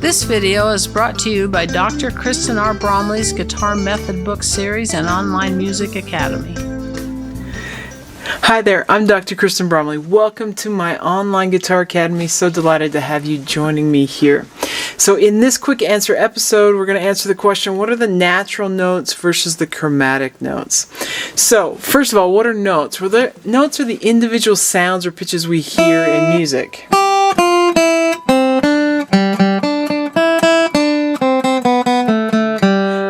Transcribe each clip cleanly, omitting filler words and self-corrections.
This video is brought to you by Dr. Kristen R. Bromley's Guitar Method Book Series and Online Music Academy. Hi there, I'm Dr. Kristen Bromley. Welcome to my online guitar academy. So delighted to have you joining me here. So in this quick answer episode, we're going to answer the question, what are the natural notes versus the chromatic notes? So first of all, what are notes? Well, the notes are the individual sounds or pitches we hear in music.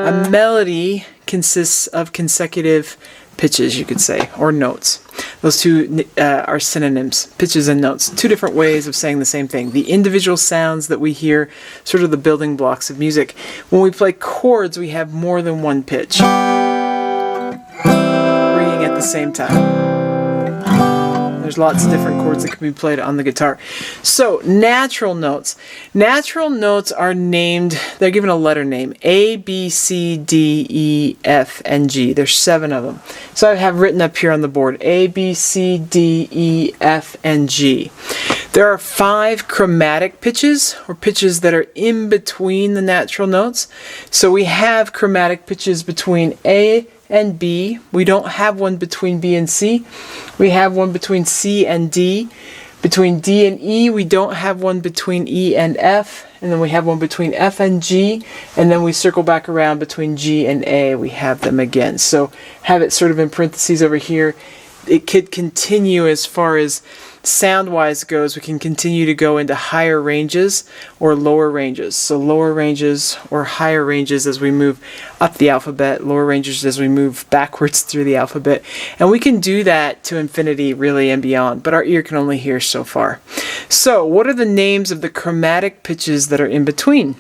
A melody consists of consecutive pitches, you could say, or notes. Those two are synonyms, pitches and notes. Two different ways of saying the same thing. The individual sounds that we hear, sort of the building blocks of music. When we play chords, we have more than one pitch, ringing at the same time. There's lots of different chords that can be played on the guitar. So, natural notes. Natural notes are named, they're given a letter name. A, B, C, D, E, F, and G. There's 7 of them. So I have written up here on the board. A, B, C, D, E, F, and G. There are 5 chromatic pitches, or pitches that are in between the natural notes. So we have chromatic pitches between A and B. We don't have one between B and C. We have one between C and D. Between D and E, we don't have one between E and F. And then we have one between F and G. And then we circle back around between G and A. We have them again. So have it sort of in parentheses over here. It could continue as far as sound-wise goes. We can continue to go into higher ranges or lower ranges. So lower ranges or higher ranges as we move up the alphabet, lower ranges as we move backwards through the alphabet. And we can do that to infinity, really, and beyond. But our ear can only hear so far. So what are the names of the chromatic pitches that are in between?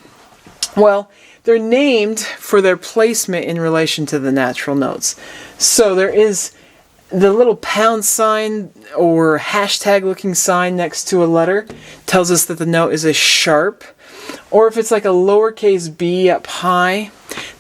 Well, they're named for their placement in relation to the natural notes. So there is the little pound sign or hashtag looking sign next to a letter tells us that the note is a sharp. Or if it's like a lowercase b up high,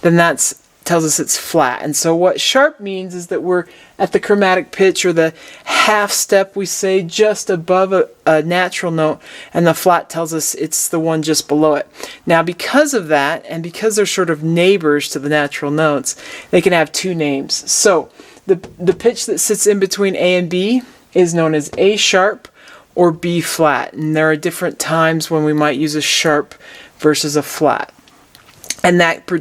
then that tells us it's flat. And so what sharp means is that we're at the chromatic pitch, or the half step, we say, just above a natural note, and the flat tells us it's the one just below it. Now because of that, and because they're sort of neighbors to the natural notes, they can have 2 names. So the pitch that sits in between A and B is known as A sharp or B flat. And there are different times when we might use a sharp versus a flat. And that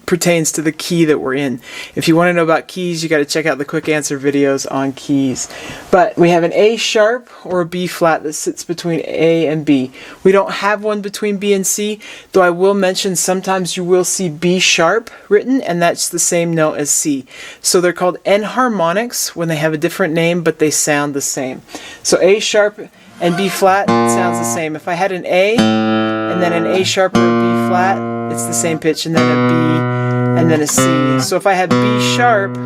pertains to the key that we're in. If you want to know about keys, you got to check out the quick answer videos on keys. But we have an A sharp or a B flat that sits between A and B. We don't have one between B and C, though I will mention sometimes you will see B sharp written, and that's the same note as C. So they're called enharmonics when they have a different name, but they sound the same. So A sharp and B flat sounds the same. If I had an A and then an A sharp or a B flat, it's the same pitch, and then a B and then a C. So if I have B sharp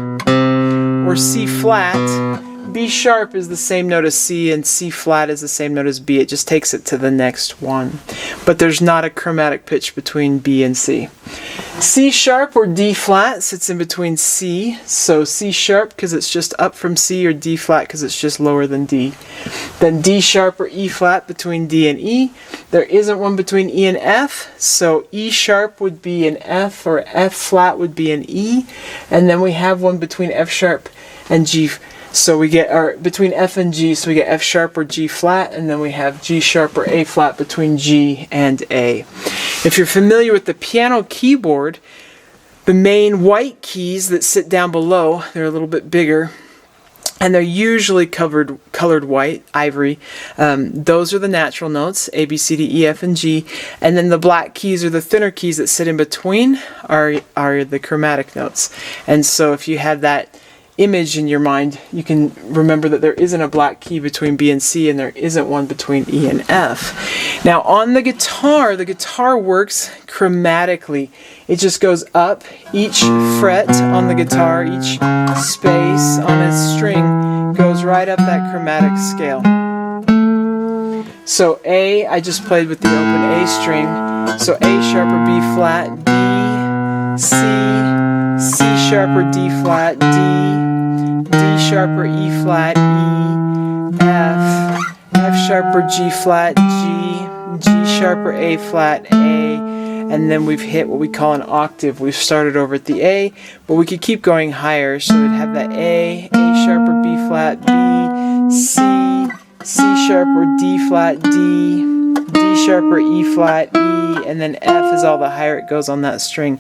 or C flat, B sharp is the same note as C, and C flat is the same note as B. It just takes it to the next one. But there's not a chromatic pitch between B and C. C sharp or D flat sits in between C. So C sharp because it's just up from C, or D flat because it's just lower than D. Then D sharp or E flat between D and E. There isn't one between E and F. So E sharp would be an F, or F flat would be an E. And then we have one between F sharp and G. So we get between F and G, so we get F sharp or G flat, and then we have G sharp or A flat between G and A. If you're familiar with the piano keyboard, the main white keys that sit down below, they're a little bit bigger, and they're usually colored white, ivory. Those are the natural notes, A, B, C, D, E, F, and G. And then the black keys, or the thinner keys that sit in between, are the chromatic notes. And so if you have that image in your mind, you can remember that there isn't a black key between B and C, and there isn't one between E and F. Now on the guitar works chromatically. It just goes up. Each fret on the guitar, each space on a string goes right up that chromatic scale. So A, I just played with the open A string. So A sharp or B flat, D, C, C sharp or D flat, D, D sharp or E flat, E, F, F sharp or G flat, G, G sharp or A flat, A, and then we've hit what we call an octave. We've started over at the A, but we could keep going higher. So we'd have that A sharp or B flat, B, C sharp or D flat, D sharp or E flat, E, and then F is all the higher it goes on that string.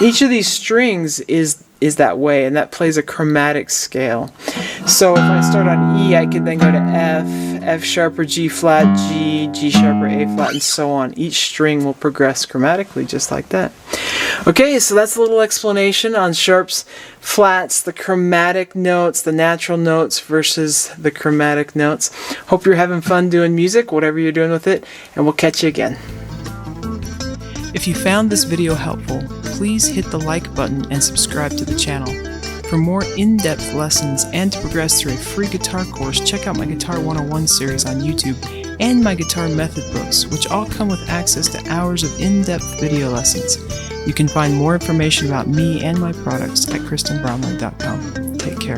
Each of these strings is that way, and that plays a chromatic scale. So if I start on E, I could then go to F sharp or G flat, G sharp or A flat, and so on. Each string will progress chromatically just like that. Okay, so that's a little explanation on sharps, flats, the chromatic notes, the natural notes versus the chromatic notes. Hope you're having fun doing music, whatever you're doing with it, and we'll catch you again. If you found this video helpful, please hit the like button and subscribe to the channel. For more in-depth lessons and to progress through a free guitar course, check out my Guitar 101 series on YouTube and my guitar method books, which all come with access to hours of in-depth video lessons. You can find more information about me and my products at KristenBromley.com. Take care.